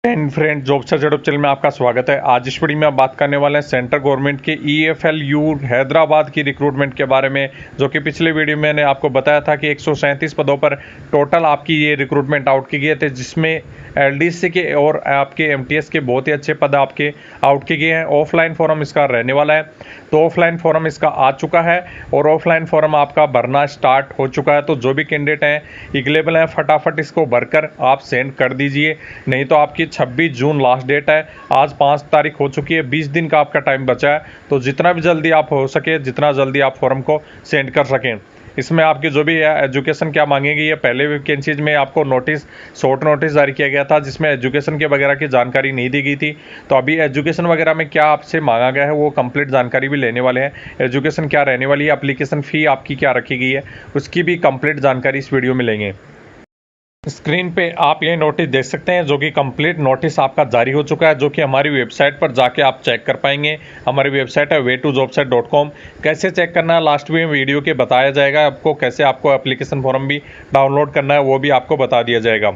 Friend job search YouTube channel में आपका स्वागत है। आज इस वीडियो में आप बात करने वाले हैं सेंट्रल गवर्नमेंट के EFLU हैदराबाद की रिक्रूटमेंट के बारे में, जो कि पिछले वीडियो में मैंने आपको बताया था कि 137 पदों पर टोटल आपकी ये रिक्रूटमेंट आउट की गए थे, जिसमें LDC के और आपके MTS के बहुत ही अच्छे पद आपके आउट किए गए हैं। ऑफलाइन फॉर्म इसका रहने वाला है, तो ऑफलाइन फॉर्म इसका आ चुका है और ऑफलाइन फॉर्म आपका भरना स्टार्ट हो चुका है। तो जो भी कैंडिडेट हैं इगलेबल हैं, फटाफट इसको भरकर आप सेंड कर दीजिए, नहीं तो आपकी 26 जून लास्ट डेट है। आज 5 तारीख हो चुकी है, 20 दिन का आपका टाइम बचा है। तो जितना भी जल्दी आप हो सके, जितना जल्दी आप फॉर्म को सेंड कर सकें। इसमें आपकी जो भी है एजुकेशन क्या मांगेगी, ये पहले वैकेंसीज में आपको नोटिस, शॉर्ट नोटिस जारी किया गया था, जिसमें एजुकेशन के वगैरह की जानकारी नहीं दी गई थी। तो अभी एजुकेशन वगैरह में क्या आपसे मांगा गया है वो कंप्लीट जानकारी भी लेने वाले हैं। एजुकेशन क्या रहने वाली है, एप्लीकेशन फ़ी आपकी क्या रखी गई है, उसकी भी कंप्लीट जानकारी इस वीडियो में लेंगे। स्क्रीन पे आप ये नोटिस देख सकते हैं, जो कि कंप्लीट नोटिस आपका जारी हो चुका है, जो कि हमारी वेबसाइट पर जाके आप चेक कर पाएंगे। हमारी वेबसाइट है way2jobsite.com। कैसे चेक करना है लास्ट में वीडियो के बताया जाएगा आपको, कैसे आपको एप्लीकेशन फॉर्म भी डाउनलोड करना है वो भी आपको बता दिया जाएगा।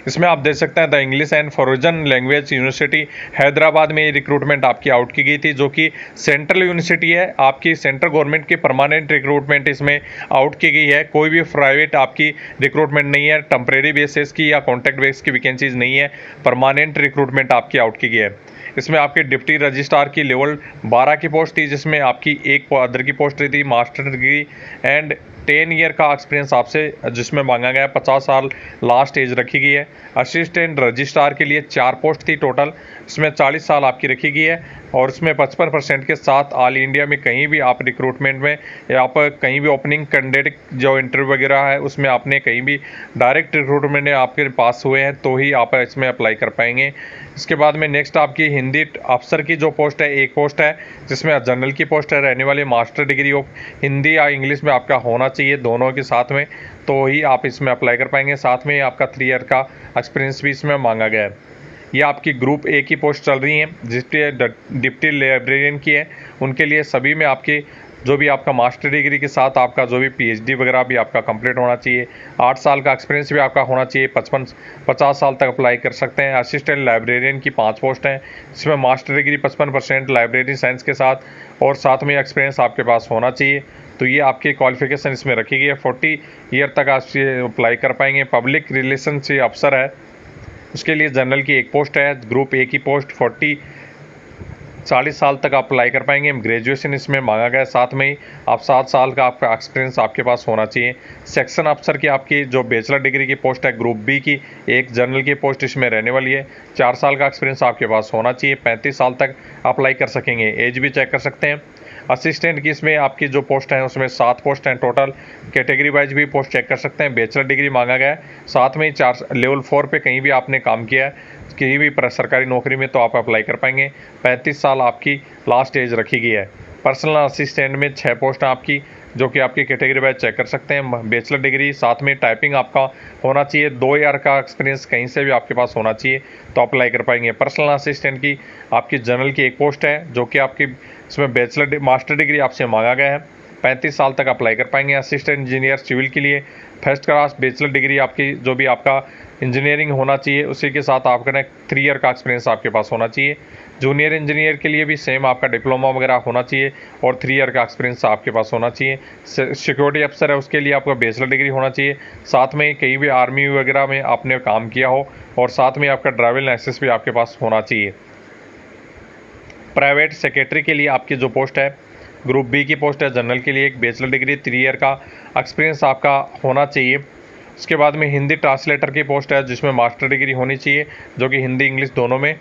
इसमें आप देख सकते हैं the English and foreign language university Hyderabad में ये रिक्रूटमेंट आपकी आउट की गई थी, जो कि सेंट्रल यूनिवर्सिटी है आपकी। सेंट्रल गवर्नमेंट की परमानेंट रिक्रूटमेंट इसमें आउट की गई है, कोई भी प्राइवेट आपकी रिक्रूटमेंट नहीं है, टेम्परेरी बेसिस की या कॉन्ट्रैक्ट बेस की वैकेंसीज नहीं है, परमानेंट रिक्रूटमेंट आपकी आउट की गई है। इसमें आपके डिप्टी रजिस्ट्रार की लेवल 12 की पोस्ट थी, जिसमें आपकी एक अदर की पोस्ट रही थी मास्टर डिग्री एंड 10 ईयर का एक्सपीरियंस आपसे, जिसमें मांगा गया है 50 साल लास्ट एज रखी गई है। असिस्टेंट रजिस्ट्रार के लिए 4 पोस्ट थी टोटल, इसमें 40 साल आपकी रखी गई है और इसमें 55% के साथ ऑल इंडिया में कहीं भी आप रिक्रूटमेंट में या आप कहीं भी ओपनिंग कैंडिडेट जो इंटरव्यू वगैरह है उसमें आपने कहीं भी डायरेक्ट रिक्रूटमेंट में आपके पास हुए हैं तो ही आप इसमें अप्लाई कर पाएंगे। इसके बाद में नेक्स्ट आपकी हिंदी अफसर की जो पोस्ट है, एक पोस्ट है जिसमें जनरल की पोस्ट है रहने वाली। मास्टर डिग्री ऑफ हिंदी या इंग्लिश में आपका होना चाहिए, दोनों के साथ में, तो ही आप इसमें अप्लाई कर पाएंगे। साथ में आपका 3 ईयर का एक्सपीरियंस भी इसमें मांगा गया है। ये आपकी ग्रुप ए की पोस्ट चल रही है, जिसके डिप्टी लाइब्रेरियन की है, उनके लिए सभी में आपके जो भी आपका मास्टर डिग्री के साथ आपका जो भी PhD वगैरह भी आपका कंप्लीट होना चाहिए। 8 साल का एक्सपीरियंस भी आपका होना चाहिए। 50 साल तक अप्लाई कर सकते हैं। असिस्टेंट लाइब्रेरियन की 5 पोस्ट हैं, इसमें मास्टर डिग्री 55% लाइब्रेरी साइंस के साथ और साथ में एक्सपीरियंस आपके पास होना चाहिए। तो ये आपकी क्वालिफिकेशन इसमें रखी गई है। 40 ईयर तक आप अप्लाई कर पाएंगे। पब्लिक रिलेशन से अफसर है, उसके लिए जनरल की एक पोस्ट है। ग्रुप ए की पोस्ट 40 साल तक आप अप्लाई कर पाएंगे। ग्रेजुएशन इसमें मांगा गया है, साथ में ही आप 7 साल का आपका एक्सपीरियंस आपके पास होना चाहिए। सेक्शन अफसर की आपकी जो बैचलर डिग्री की पोस्ट है ग्रुप बी की, एक जनरल की पोस्ट इसमें रहने वाली है। 4 साल का एक्सपीरियंस आपके पास होना चाहिए। 35 साल तक अप्लाई कर सकेंगे, एज भी चेक कर सकते हैं। असिस्टेंट की इसमें आपकी जो पोस्ट है उसमें 7 पोस्ट हैं टोटल, कैटेगरी वाइज भी पोस्ट चेक कर सकते हैं। बैचलर डिग्री मांगा गया है, साथ में ही 4 लेवल 4 पे कहीं भी आपने काम किया है कहीं भी सरकारी नौकरी में तो आप अप्लाई कर पाएंगे। 35 साल आपकी लास्ट एज रखी गई है। पर्सनल असिस्टेंट में 6 पोस्ट हैं आपकी, जो कि आपकी कैटेगरी वाइज चेक कर सकते हैं। बैचलर डिग्री, साथ में टाइपिंग आपका होना चाहिए। 2 ईयर का एक्सपीरियंस कहीं से भी आपके पास होना चाहिए तो अप्लाई कर पाएंगे। पर्सनल असिस्टेंट की आपकी जनरल की एक पोस्ट है, जो कि आपकी इसमें बैचलर मास्टर डिग्री आपसे मांगा गया है। 35 साल तक अप्लाई कर पाएंगे। असिस्टेंट इंजीनियर सिविल के लिए फर्स्ट क्लास बैचलर डिग्री आपकी जो भी आपका इंजीनियरिंग होना चाहिए, उसी के साथ आपका 3 ईयर का एक्सपीरियंस आपके पास होना चाहिए। जूनियर इंजीनियर के लिए भी सेम आपका डिप्लोमा वगैरह होना चाहिए और 3 ईयर का एक्सपीरियंस आपके पास होना चाहिए। सिक्योरिटी अफसर है, उसके लिए आपका बैचलर डिग्री होना चाहिए, साथ में कहीं भी आर्मी वगैरह में आपने काम किया हो और साथ में आपका ड्राइविंग लाइसेंस भी आपके पास होना चाहिए। प्राइवेट सेक्रेटरी के लिए आपकी जो पोस्ट है ग्रुप बी की पोस्ट है, जनरल के लिए एक बैचलर डिग्री 3 ईयर का एक्सपीरियंस आपका होना चाहिए। उसके बाद में हिंदी ट्रांसलेटर की पोस्ट है, जिसमें मास्टर डिग्री होनी चाहिए, जो कि हिंदी इंग्लिश दोनों में।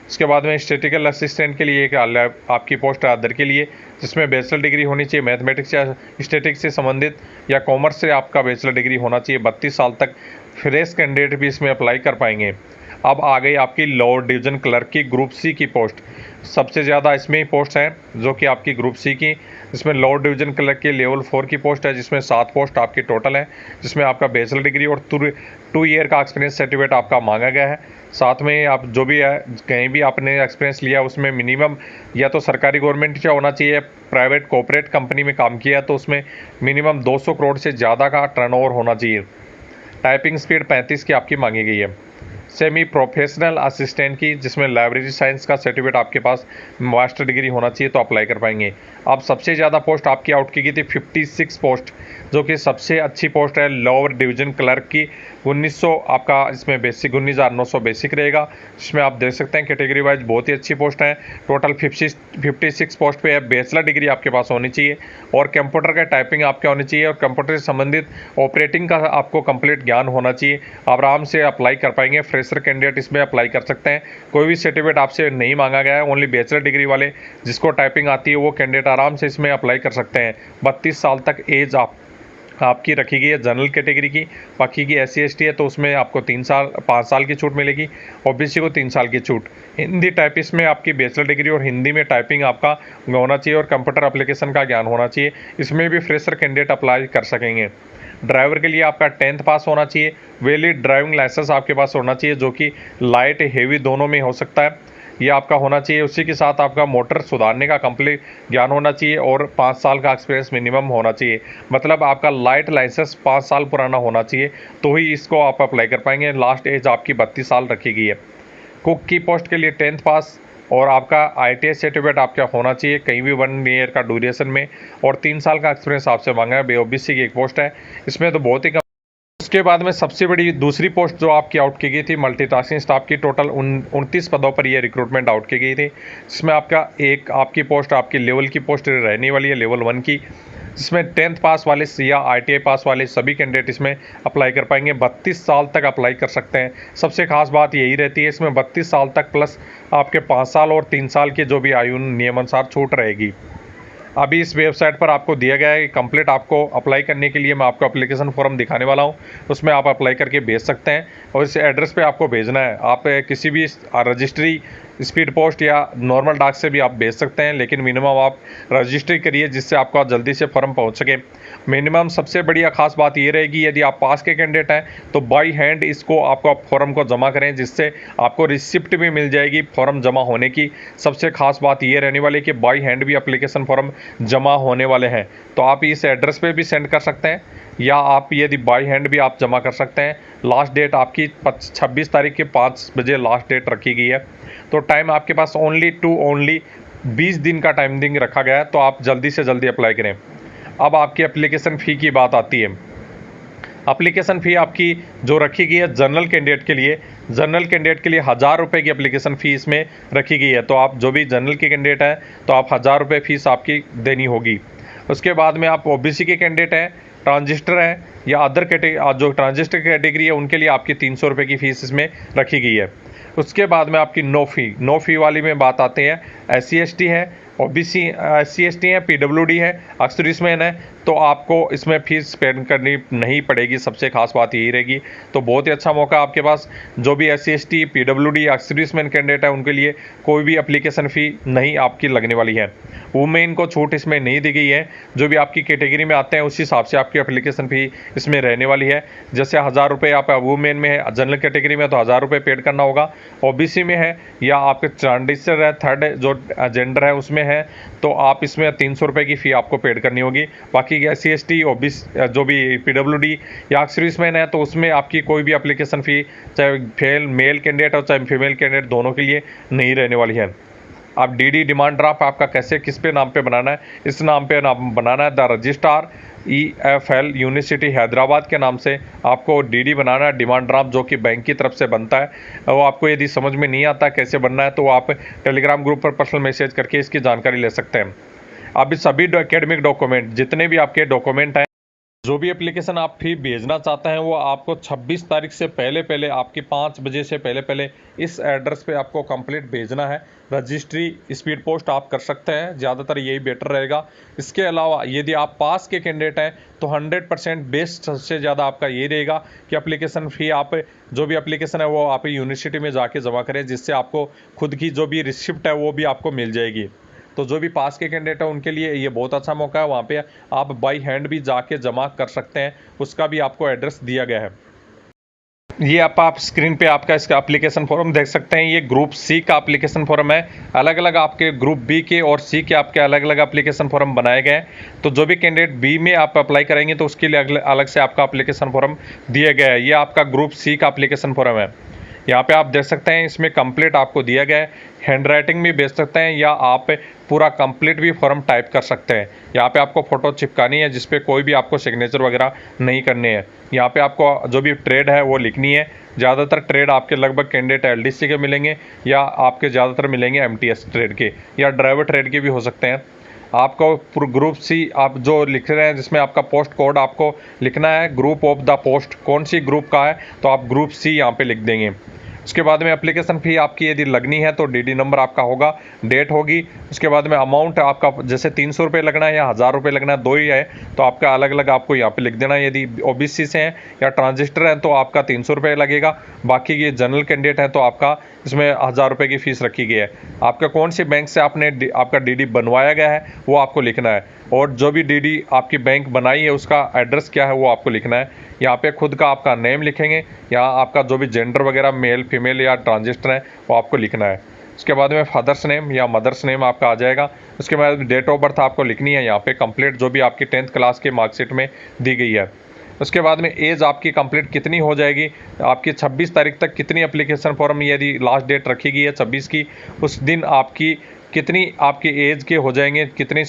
उसके बाद में स्टैटिस्टिकल असिस्टेंट के लिए एक आपकी पोस्ट है अदर के लिए, जिसमें बैचलर डिग्री होनी चाहिए। मैथमेटिक्स या स्टैटिक्स से संबंधित या कॉमर्स से आपका बैचलर डिग्री होना चाहिए। 32 साल तक फ्रेश कैंडिडेट भी इसमें अप्लाई कर पाएंगे। अब आ गई आपकी लोअर डिवीजन क्लर्क की ग्रुप सी की पोस्ट। सबसे ज़्यादा इसमें ही पोस्ट हैं जो कि आपकी ग्रुप सी की, इसमें लोअर डिवीजन क्लर्क की लेवल 4 की पोस्ट है, जिसमें 7 पोस्ट आपकी टोटल है, जिसमें आपका बैचलर डिग्री और 2 ईयर का एक्सपीरियंस सर्टिफिकेट आपका मांगा गया है। साथ में आप जो भी है कहीं भी आपने एक्सपीरियंस लिया उसमें मिनिमम या तो सरकारी गवर्नमेंट का होना चाहिए, प्राइवेट कॉर्पोरेट कंपनी में काम किया है तो उसमें मिनिमम 200 करोड़ से ज़्यादा का टर्नओवर होना चाहिए। टाइपिंग स्पीड 35 की आपकी मांगी गई है। सेमी प्रोफेशनल असिस्टेंट की, जिसमें लाइब्रेरी साइंस का सर्टिफिकेट आपके पास मास्टर डिग्री होना चाहिए तो अप्लाई कर पाएंगे। अब सबसे ज़्यादा पोस्ट आपकी आउट की गई थी 56 पोस्ट, जो कि सबसे अच्छी पोस्ट है लोअर डिवीजन क्लर्क की। 1900 आपका इसमें बेसिक 19,900 बेसिक रहेगा, जिसमें आप देख सकते हैं कैटेगरी वाइज बहुत ही अच्छी पोस्ट है। टोटल 56 पोस्ट पे है। बैचलर डिग्री आपके पास होनी चाहिए और कंप्यूटर का टाइपिंग आपके होनी चाहिए और कंप्यूटर से संबंधित ऑपरेटिंग का आपको कंप्लीट ज्ञान होना चाहिए। आप आराम से अप्लाई कर पाएंगे। फ्रेशर कैंडिडेट इसमें अप्लाई कर सकते हैं। कोई भी सर्टिफिकेट आपसे नहीं मांगा गया है, ओनली बैचलर डिग्री वाले जिसको टाइपिंग आती है वो कैंडिडेट आराम से इसमें अप्लाई कर सकते हैं। 32 साल तक एज आपकी रखी गई है जनरल कैटेगरी की। बाकी की SC/ST है तो उसमें आपको 5 साल की छूट मिलेगी। OBC को 3 साल की छूट। हिंदी टाइपिस्ट में आपकी बैचलर डिग्री और हिंदी में टाइपिंग आपका होना चाहिए और कंप्यूटर एप्लीकेशन का ज्ञान होना चाहिए। इसमें भी फ्रेशर कैंडिडेट अप्लाई कर सकेंगे। ड्राइवर के लिए आपका 10th पास होना चाहिए। वैलिड ड्राइविंग लाइसेंस आपके पास होना चाहिए, जो कि लाइट हेवी दोनों में हो सकता है, ये आपका होना चाहिए। उसी के साथ आपका मोटर सुधारने का कंप्लीट ज्ञान होना चाहिए और 5 साल का एक्सपीरियंस मिनिमम होना चाहिए। मतलब आपका लाइट लाइसेंस 5 साल पुराना होना चाहिए तो ही इसको आप अप्लाई कर पाएंगे। लास्ट एज आपकी 32 साल रखी गई है। कुक की पोस्ट के लिए 10th पास और आपका ITI सर्टिफिकेट आपका होना चाहिए कहीं भी 1 ईयर का ड्यूरेशन में, और 3 साल का एक्सपीरियंस आपसे मांगा है। OBC की एक पोस्ट है, इसमें तो बहुत ही। उसके बाद में सबसे बड़ी दूसरी पोस्ट जो आपकी आउट की गई थी मल्टीटास्किंग स्टाफ की, टोटल 29 पदों पर ये रिक्रूटमेंट आउट की गई थी, जिसमें आपकी पोस्ट आपकी लेवल की पोस्ट रहने वाली है, लेवल 1 की, जिसमें 10th पास वाले या ITI पास वाले सभी कैंडिडेट इसमें अप्लाई कर पाएंगे। 32 साल तक अप्लाई कर सकते हैं। सबसे खास बात यही रहती है इसमें 32 साल तक प्लस आपके 5 साल और 3 साल की जो भी आयु नियमानुसार छूट रहेगी। अभी इस वेबसाइट पर आपको दिया गया है कि कंप्लीट आपको अप्लाई करने के लिए मैं आपको एप्लीकेशन फॉर्म दिखाने वाला हूं, उसमें आप अप्लाई करके भेज सकते हैं और इस एड्रेस पे आपको भेजना है। आप किसी भी रजिस्ट्री स्पीड पोस्ट या नॉर्मल डाक से भी आप भेज सकते हैं, लेकिन मिनिमम आप रजिस्ट्री करिए जिससे आपका जल्दी से फॉर्म पहुंच सके। मिनिमम सबसे बढ़िया खास बात ये रहेगी, यदि आप पास के कैंडिडेट हैं तो बाई हैंड इसको आपको फॉर्म को जमा करें, जिससे आपको रिसिप्ट भी मिल जाएगी फॉर्म जमा होने की। सबसे खास बात ये रहने वाली कि बाई हैंड भी एप्लीकेशन फॉर्म जमा होने वाले हैं, तो आप इस एड्रेस पे भी सेंड कर सकते हैं या आप यदि बाई हैंड भी आप जमा कर सकते हैं। लास्ट डेट आपकी 26 तारीख के 5 बजे लास्ट डेट रखी गई है, तो टाइम आपके पास ओनली 20 दिन का टाइमिंग रखा गया है, तो आप जल्दी से जल्दी अप्लाई करें। अब आपकी एप्लीकेशन फ़ी की बात आती है। एप्लीकेशन फ़ी आपकी जो रखी गई है जनरल कैंडिडेट के लिए, 1,000 रुपये की एप्लीकेशन फ़ी इसमें रखी गई है। तो आप जो भी जनरल के कैंडिडेट हैं तो आप 1,000 रुपये फीस आपकी देनी होगी। उसके बाद में आप OBC के कैंडिडेट हैं, ट्रांजिस्टर हैं या अदर कैटेगरी, जो ट्रांजिस्टर कैटेगरी है उनके लिए आपकी 300 रुपये की फ़ीस इसमें रखी गई है। उसके बाद में आपकी नो फ़ी वाली में बात आते हैं। SC/ST है, OBC SC/ST है, PWD है, एक्स-सर्विसमैन है, तो आपको इसमें फीस पेड करनी नहीं पड़ेगी। सबसे खास बात यही रहेगी। तो बहुत ही अच्छा मौका आपके पास। जो भी SC/ST PWD एक्स-सर्विसमैन कैंडिडेट है उनके लिए कोई भी एप्लीकेशन फ़ी नहीं आपकी लगने वाली है। वुमेन को छूट इसमें नहीं दी गई है। जो भी आपकी कैटेगरी में आते हैं उस हिसाब से आपकी एप्लीकेशन फ़ी इसमें रहने वाली है। जैसे 1,000 रुपये आप वुमेन में है, जनरल कैटेगरी में तो 1,000 रुपये पेड करना होगा। OBC में है या आपके ट्रांजिस्टर है, थर्ड जो जेंडर है उसमें है, तो आप इसमें 300 रुपये की फ़ी आपको पेड करनी होगी। बाकी SC/ST OBC जो भी PWD या सर्विसमैन है तो उसमें आपकी कोई भी एप्लीकेशन फ़ी चाहे मेल कैंडिडेट और चाहे फीमेल कैंडिडेट दोनों के लिए नहीं रहने वाली है। अब DD डिमांड ड्राफ्ट आपका कैसे किस पे नाम पे बनाना है, इस नाम पे बनाना है the registrar EFL university Hyderabad के नाम से आपको DD बनाना है। डिमांड ड्राफ्ट जो कि बैंक की तरफ से बनता है, वो आपको यदि समझ में नहीं आता कैसे बनना है तो आप टेलीग्राम ग्रुप पर पर्सनल मैसेज करके इसकी जानकारी ले सकते हैं। अब इस सभी एकेडमिक डॉक्यूमेंट जितने भी आपके डॉक्यूमेंट हैं, जो भी एप्लीकेशन आप फी भेजना चाहते हैं वो आपको 26 तारीख से पहले आपकी 5 बजे से पहले इस एड्रेस पे आपको कंप्लीट भेजना है। रजिस्ट्री स्पीड पोस्ट आप कर सकते हैं, ज़्यादातर यही बेटर रहेगा। इसके अलावा यदि आप पास के कैंडिडेट हैं तो 100% बेस्ट सबसे ज़्यादा आपका ये रहेगा कि एप्लीकेशन फ़ी आप जो भी एप्लीकेशन है वो आप यूनिवर्सिटी में जाके जमा करें, जिससे आपको खुद की जो भी रिसिप्ट है वो भी आपको मिल जाएगी। तो जो भी पास के कैंडिडेट है उनके लिए ये बहुत अच्छा मौका है। वहाँ पे आप बाई हैंड भी जाके जमा कर सकते हैं, उसका भी आपको एड्रेस दिया गया है। ये आप स्क्रीन पे आपका इसका एप्लीकेशन फॉर्म देख सकते हैं। ये ग्रुप C का एप्लीकेशन फॉर्म है। अलग अलग आपके ग्रुप B के और C के आपके अलग अलग एप्लीकेशन फॉर्म बनाए गए हैं। तो जो भी कैंडिडेट B में आप अप्लाई करेंगे तो उसके लिए अलग से आपका एप्लीकेशन फॉर्म दिया गया है। ये आपका ग्रुप C का एप्लीकेशन फॉर्म है। यहाँ पे आप देख सकते हैं इसमें कंप्लीट आपको दिया गया है, हैंड राइटिंग भी भेज सकते हैं या आप पूरा कंप्लीट भी फॉर्म टाइप कर सकते हैं। यहाँ पे आपको फ़ोटो चिपकानी है जिस पे कोई भी आपको सिग्नेचर वगैरह नहीं करने हैं। यहाँ पे आपको जो भी ट्रेड है वो लिखनी है। ज़्यादातर ट्रेड आपके लगभग कैंडिडेट एलडीसी के मिलेंगे या आपके ज़्यादातर मिलेंगे एमटीएस ट्रेड के या ड्राइवर ट्रेड के भी हो सकते हैं। आपको ग्रुप सी आप जो लिख रहे हैं जिसमें आपका पोस्ट कोड आपको लिखना है, ग्रुप ऑफ द पोस्ट कौन सी ग्रुप का है तो आप ग्रुप सी यहाँ पे लिख देंगे। उसके बाद में एप्लीकेशन फ़ी आपकी यदि लगनी है तो डीडी नंबर आपका होगा, डेट होगी। उसके बाद में अमाउंट आपका जैसे 300 रुपये लगना है या 1000 रुपये लगना है, दो ही है तो आपका अलग अलग आपको यहाँ पे लिख देना है। यदि ओबीसी से हैं या ट्रांजिस्टर हैं तो आपका 300 रुपये लगेगा। बाकी ये जनरल कैंडिडेट है तो आपका इसमें 1000 रुपये की फ़ीस रखी गई है। आपका कौन सी बैंक से आपने आपका डीडी बनवाया गया है वो आपको लिखना है, और जो भी डीडी आपकी बैंक बनाई है उसका एड्रेस क्या है वो आपको लिखना है। यहाँ पे खुद का आपका नेम लिखेंगे, यहाँ आपका जो भी जेंडर वगैरह मेल फीमेल या ट्रांजिस्टर है वो आपको लिखना है। उसके बाद में फादर्स नेम या मदर्स नेम आपका आ जाएगा। उसके बाद डेट ऑफ बर्थ आपको लिखनी है यहाँ पे कंप्लीट जो भी आपकी 10th क्लास के मार्कशीट में दी गई है। उसके बाद में एज आपकी कंप्लीट कितनी हो जाएगी, आपकी 26 तारीख तक कितनी एप्लीकेशन फॉर्म यदि लास्ट डेट रखी गई है 26 की, उस दिन आपकी कितनी आपकी एज के हो जाएंगे, कितनी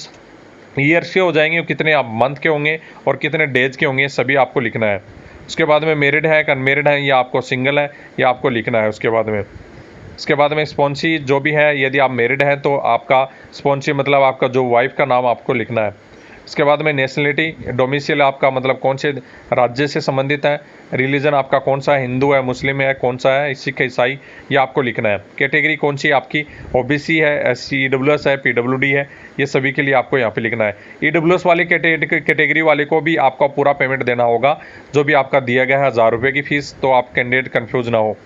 ईयर्स के हो जाएंगे, कितने आप मंथ के होंगे और कितने डेज के होंगे, सभी आपको लिखना है। उसके बाद में मैरिड है अनमेरिड है या आपको सिंगल है या आपको लिखना है। उसके बाद में स्पॉन्सी जो भी है, यदि आप मैरिड हैं तो आपका स्पॉन्सी मतलब आपका जो वाइफ का नाम आपको लिखना है। उसके बाद में नेशनलिटी डोमिसाइल आपका मतलब कौन से राज्य से संबंधित है, रिलीजन आपका कौन सा है, हिंदू है, मुस्लिम है, कौन सा है, सिख ईसाई, ये आपको लिखना है। कैटेगरी कौन सी आपकी ओबीसी है, एससी ईडब्ल्यूएस है, पीडब्ल्यूडी है, ये सभी के लिए आपको यहाँ पे लिखना है। ईडब्ल्यूएस वाली कैटेगरी वाले को भी आपका पूरा पेमेंट देना होगा जो भी आपका दिया गया है 1000 रुपये की फ़ीस, तो आप कैंडिडेट कन्फ्यूज ना हो।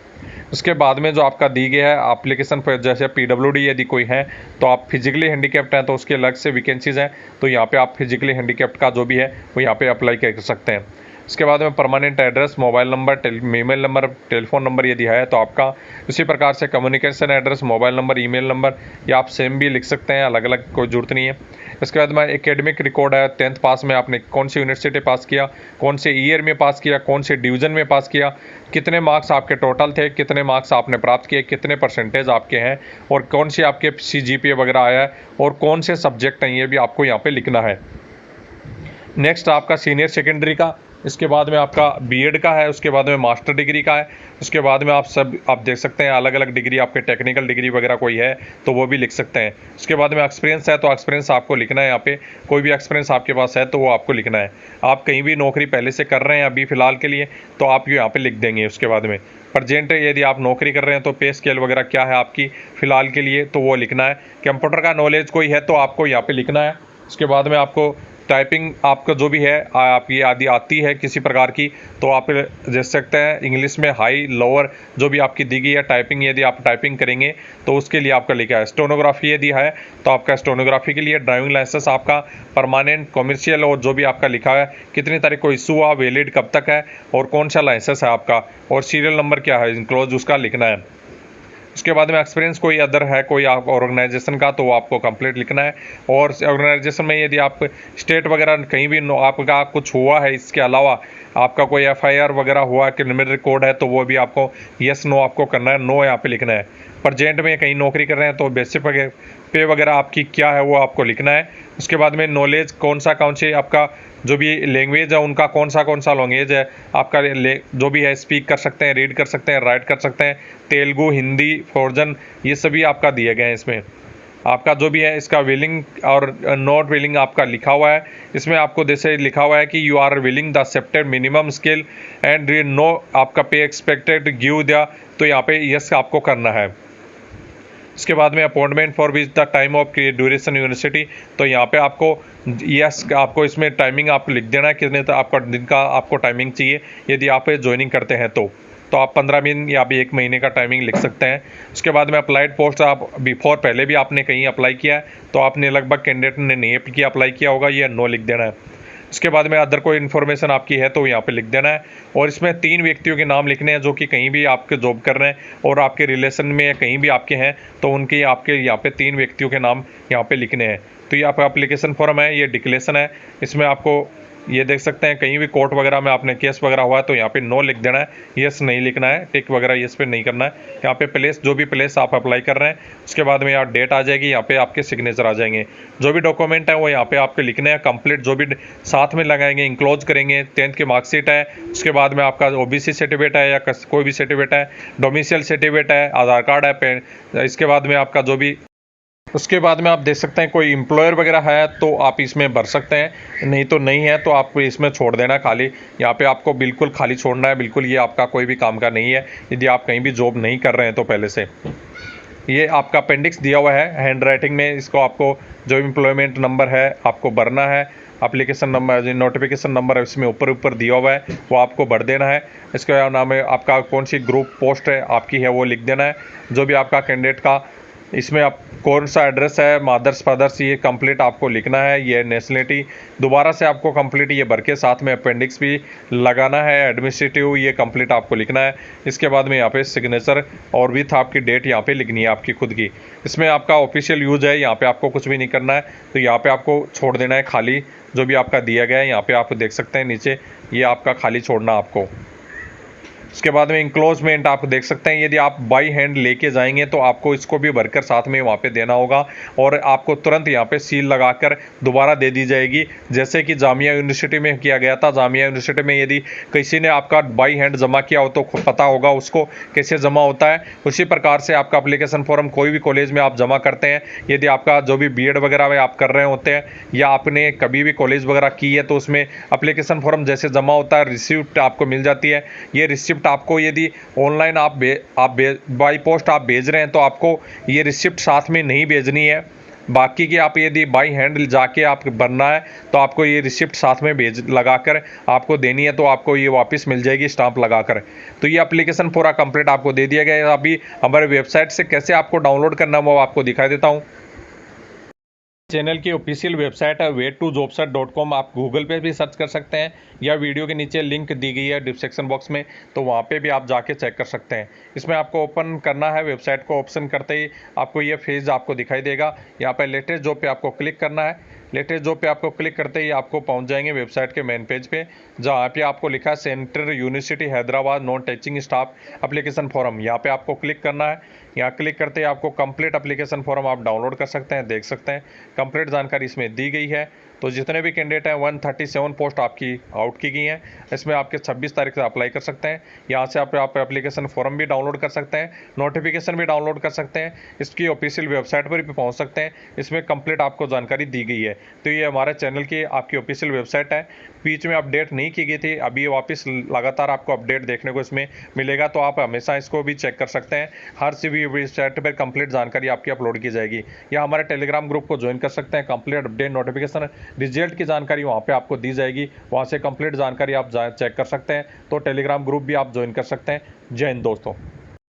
उसके बाद में जो आपका दी गया है एप्लीकेशन पर, जैसे पीडब्ल्यूडी यदि कोई है तो आप फिजिकली हैंडीकैप्ड हैं तो उसके अलग से वैकेंसीज हैं, तो यहाँ पे आप फिजिकली हैंडीकैप्ड का जो भी है वो यहाँ पे अप्लाई कर सकते हैं। उसके बाद में permanent address, mobile number, email number, telephone number यदि है तो आपका उसी प्रकार से communication address, mobile number, email number या आप सेम भी लिख सकते हैं, अलग अलग कोई जरूरत नहीं है। इसके बाद में एकेडमिक रिकॉर्ड है, 10th पास में आपने कौन सी यूनिवर्सिटी पास किया, कौन से ईयर में पास किया, कौन से डिवीज़न में पास किया, कितने मार्क्स आपके टोटल थे, कितने मार्क्स आपने प्राप्त किए, कितने परसेंटेज आपके हैं और कौन सी आपके CGPA वगैरह आया है और कौन से सब्जेक्ट हैं, ये भी आपको यहाँ पे लिखना है। नेक्स्ट आपका सीनियर सेकेंडरी का, इसके बाद में आपका बीएड का है, उसके बाद में मास्टर डिग्री का है, उसके बाद में आप देख सकते हैं अलग अलग डिग्री, आपके टेक्निकल डिग्री वगैरह कोई है तो वो भी लिख सकते हैं। उसके बाद में एक्सपीरियंस है तो एक्सपीरियंस आपको लिखना है, यहाँ पे कोई भी एक्सपीरियंस आपके पास है तो वो आपको लिखना है। आप कहीं भी नौकरी पहले से कर रहे हैं अभी फ़िलहाल के लिए तो आप यहाँ पे लिख देंगे। उसके बाद में प्रेजेंट यदि आप नौकरी कर रहे हैं तो पे स्केल वगैरह क्या है आपकी फ़िलहाल के लिए तो वो लिखना है। कंप्यूटर का नॉलेज कोई है तो आपको यहाँ पर लिखना है। उसके बाद में आपको टाइपिंग आपका जो भी है आपकी आदि आती है किसी प्रकार की तो आप देख सकते हैं इंग्लिश में हाई लोअर जो भी आपकी दी गई है टाइपिंग, यदि आप टाइपिंग करेंगे तो उसके लिए आपका लिखा है। स्टेनोग्राफी यदि है तो आपका स्टेनोग्राफी के लिए, ड्राइविंग लाइसेंस आपका परमानेंट, कॉमर्शियल और जो भी आपका लिखा है कितनी तारीख को इशू हुआ, वैलिड कब तक है और कौन सा लाइसेंस है आपका और सीरियल नंबर क्या है इनक्लोज उसका लिखना है। उसके बाद में एक्सपीरियंस कोई अदर है कोई आप ऑर्गेनाइजेशन का तो वो आपको कंप्लीट लिखना है। और ऑर्गेनाइजेशन में यदि आप स्टेट वगैरह कहीं भी आपका कुछ हुआ है, इसके अलावा आपका कोई FIR वगैरह हुआ, क्रिमिनल रिकॉर्ड है तो वो भी आपको यस नो आपको करना है, नो यहाँ पे लिखना है। प्रेजेंट में कहीं नौकरी कर रहे हैं तो बेसिक पे वगैरह आपकी क्या है वो आपको लिखना है। उसके बाद में नॉलेज कौन से आपका जो भी लैंग्वेज है उनका कौन सा लैंग्वेज है आपका, जो भी है स्पीक कर सकते हैं, रीड कर सकते हैं, राइट कर सकते हैं, तेलुगु, हिंदी, फॉर्जन, ये सभी आपका दिए गए हैं। इसमें आपका जो भी है इसका विलिंग और नॉट विलिंग आपका लिखा हुआ है। इसमें आपको जैसे लिखा हुआ है कि you are willing the accepted minimum skill and no आपका पे एक्सपेक्टेड गिव दिया, तो यहाँ पे यस आपको करना है। इसके बाद में appointment for which the time of duration university, तो यहाँ पे आपको यस आपको इसमें टाइमिंग आपको लिख देना है कितने आपका दिन का आपको टाइमिंग चाहिए यदि आप ज्वाइनिंग करते हैं तो आप 15 दिन या भी 1 महीने का टाइमिंग लिख सकते हैं। उसके बाद में अप्लाइड पोस्ट आप बिफोर पहले भी आपने कहीं अप्लाई किया है तो आपने लगभग कैंडिडेट ने नहीं किया अप्लाई किया होगा, ये नो लिख देना है। उसके बाद में अदर कोई इन्फॉर्मेशन आपकी है तो यहाँ पे लिख देना है। और इसमें 3 व्यक्तियों के नाम लिखने हैं जो कि कहीं भी आपके जॉब कर रहे हैं और आपके रिलेशन में कहीं भी आपके हैं तो उनके आपके यहाँ पे 3 व्यक्तियों के नाम यहाँ पे लिखने हैं। तो ये आपका एप्लीकेशन फॉर्म है, ये डिक्लेरेशन है, इसमें आपको ये देख सकते हैं कहीं भी कोर्ट वगैरह में आपने केस वगैरह हुआ है तो यहाँ पे नो लिख देना है, यस नहीं लिखना है, टिक वगैरह यस पे नहीं करना है। यहाँ पे प्लेस, जो भी प्लेस आप अप्लाई कर रहे हैं उसके बाद में यहाँ डेट आ जाएगी, यहाँ पे आपके सिग्नेचर आ जाएंगे। जो भी डॉक्यूमेंट है वो यहाँ पे आपके लिखने हैं कंप्लीट, जो भी साथ में लगाएंगे इंक्लोज करेंगे। 10th की मार्कशीट है, उसके बाद में आपका OBC सर्टिफिकेट है या कोई भी सर्टिफिकेट है, डोमिसाइल सर्टिफिकेट है, आधार कार्ड है, पेन, इसके बाद में आपका जो भी, उसके बाद में आप देख सकते हैं कोई एम्प्लॉयर वगैरह है तो आप इसमें भर सकते हैं, नहीं तो नहीं है तो आपको इसमें छोड़ देना खाली। यहाँ पे आपको बिल्कुल खाली छोड़ना है, बिल्कुल ये आपका कोई भी काम का नहीं है यदि आप कहीं भी जॉब नहीं कर रहे हैं तो पहले से। ये आपका अपेंडिक्स दिया हुआ है हैंड राइटिंग में, इसको आपको जो एम्प्लॉयमेंट नंबर है आपको भरना है, एप्लीकेशन नंबर, नोटिफिकेशन नंबर है इसमें ऊपर ऊपर दिया हुआ है वो आपको भर देना है। इसका नाम है आपका, कौन सी ग्रुप पोस्ट है आपकी है वो लिख देना है, जो भी आपका कैंडिडेट का इसमें आप कौन सा एड्रेस है, मदर्स फादर्स, ये कंप्लीट आपको लिखना है। ये नेशनलिटी दोबारा से आपको कंप्लीट ये भर के साथ में अपेंडिक्स भी लगाना है, एडमिनिस्ट्रेटिव ये कंप्लीट आपको लिखना है। इसके बाद में यहाँ पे सिग्नेचर और विथ आपकी डेट यहाँ पे लिखनी है आपकी खुद की। इसमें आपका ऑफिशियल यूज है, यहाँ पे आपको कुछ भी नहीं करना है, तो यहाँ पे आपको छोड़ देना है खाली जो भी आपका दिया गया है। यहाँ पे आप देख सकते हैं नीचे ये आपका खाली छोड़ना आपको। उसके बाद में इंक्लोजमेंट आप देख सकते हैं, यदि आप बाई हैंड लेके जाएंगे तो आपको इसको भी भरकर साथ में वहाँ पे देना होगा और आपको तुरंत यहाँ पे सील लगाकर दोबारा दे दी जाएगी, जैसे कि जामिया यूनिवर्सिटी में किया गया था। जामिया यूनिवर्सिटी में यदि किसी ने आपका बाई हैंड जमा किया हो तो पता होगा उसको कैसे जमा होता है। उसी प्रकार से आपका अप्लीकेशन फॉर्म कोई भी कॉलेज में आप जमा करते हैं, यदि आपका जो भी BEd वगैरह में आप कर रहे होते हैं या आपने कभी भी कॉलेज वगैरह की है तो उसमें अप्लीकेशन फॉर्म जैसे जमा होता है रिसिप्ट आपको मिल जाती है। ये रिसिप्ट आपको यदि ऑनलाइन आप बाई पोस्ट आप भेज रहे हैं तो आपको ये रिसिप्ट साथ में नहीं भेजनी है, बाकी की आप यदि बाई हैंड जाके आप भरना है तो आपको ये रिसिप्ट साथ में भेज लगाकर आपको देनी है, तो आपको ये वापस मिल जाएगी स्टाम्प लगाकर। तो ये एप्लीकेशन पूरा कंप्लीट आपको दे दिया गया है। अभी हमारे वेबसाइट से कैसे आपको डाउनलोड करना है वो आपको दिखा देता हूँ। चैनल की ऑफिशियल वेबसाइट है way2jobsearch.com, आप गूगल पे भी सर्च कर सकते हैं या वीडियो के नीचे लिंक दी गई है डिस्क्रिप्शन बॉक्स में, तो वहाँ पे भी आप जाके चेक कर सकते हैं। इसमें आपको ओपन करना है वेबसाइट को, ऑप्शन करते ही आपको ये पेज आपको दिखाई देगा। यहाँ पे लेटेस्ट जॉब पे आपको क्लिक करना है। लेटेस्ट जॉब पे आपको क्लिक करते ही आपको पहुंच जाएंगे वेबसाइट के मेन पेज पे, जहाँ पे आपको लिखा है central university Hyderabad non teaching staff application form. यहाँ पे आपको क्लिक करना है। यहाँ क्लिक करते ही आपको कंप्लीट एप्लीकेशन फॉर्म आप डाउनलोड कर सकते हैं, देख सकते हैं कंप्लीट जानकारी इसमें दी गई है। तो जितने भी कैंडिडेट हैं 137 पोस्ट आपकी आउट की गई हैं, इसमें आपके 26 तारीख से अप्लाई कर सकते हैं। यहाँ से आप एप्लीकेशन फॉर्म भी डाउनलोड कर सकते हैं, नोटिफिकेशन भी डाउनलोड कर सकते हैं, इसकी ऑफिशियल वेबसाइट पर भी पहुँच सकते हैं। इसमें कंप्लीट आपको जानकारी दी गई है। तो ये हमारे चैनल की आपकी ऑफिशियल वेबसाइट है, बीच में अपडेट नहीं की गई थी, अभी वापस लगातार आपको अपडेट देखने को इसमें मिलेगा, तो आप हमेशा इसको भी चेक कर सकते हैं। हर सी भी वेबसाइट पर कंप्लीट जानकारी आपकी अपलोड की जाएगी, या हमारे टेलीग्राम ग्रुप को ज्वाइन कर सकते हैं। कंप्लीट अपडेट, नोटिफिकेशन, रिजल्ट की जानकारी वहाँ पे आपको दी जाएगी, वहाँ से कंप्लीट जानकारी आप चेक कर सकते हैं। तो टेलीग्राम ग्रुप भी आप ज्वाइन कर सकते हैं। जय हिंद दोस्तों।